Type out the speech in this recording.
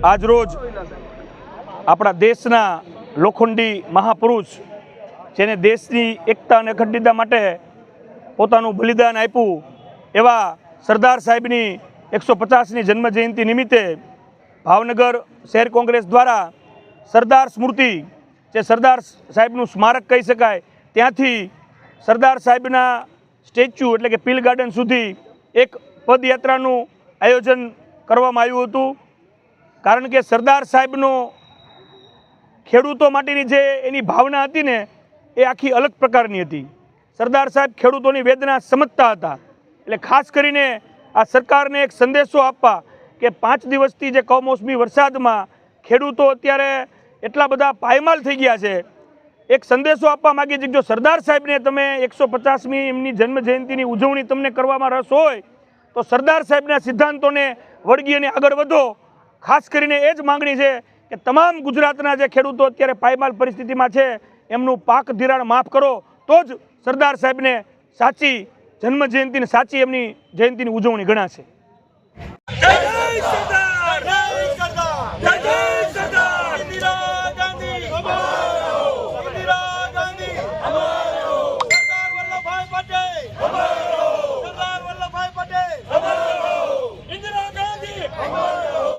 આજરોજ આપણા દેશના લોખંડી મહાપુરુષ જેને દેશની એકતા અને અખંડિતતા માટે પોતાનું બલિદાન આપ્યું એવા સરદાર સાહેબની 150મી જન્મજયંતિ નિમિત્તે ભાવનગર શહેર કોંગ્રેસ દ્વારા સરદાર સ્મૃતિ જે સરદાર સાહેબનું સ્મારક કહી શકાય ત્યાંથી સરદાર સાહેબના સ્ટેચ્યુ એટલે કે પીલ ગાર્ડન સુધી એક પદયાત્રાનું આયોજન કરવામાં આવ્યું હતું। કારણ કે સરદાર સાહેબનો ખેડૂતો માટેની જે એની ભાવના હતી ને એ આખી અલગ પ્રકારની હતી। સરદાર સાહેબ ખેડૂતોની વેદના સમજતા હતા, એટલે ખાસ કરીને આ સરકારને એક સંદેશો આપવા કે 5 દિવસથી જે કમોસમી વરસાદમાં ખેડૂતો અત્યારે એટલા બધા પાયમાલ થઈ ગયા છે, એક સંદેશો આપવા માગીએ છીએ કે જો સરદાર સાહેબને તમે 150મી એમની જન્મજયંતિની ઉજવણી તમને કરવામાં રસ હોય તો સરદાર સાહેબના સિદ્ધાંતોને વળગી અને આગળ વધો। ખાસ કરીને એ જ માંગણી છે કે તમામ ગુજરાતના જે ખેડૂતો અત્યારે પાયમાલ પરિસ્થિતિમાં છે એમનું પાક ધિરાણ માફ કરો, તો જ સરદાર સાહેબને સાચી જન્મજયંતિની સાચી એમની જયંતિની ઉજવણી ગણાશે। જય સરદાર।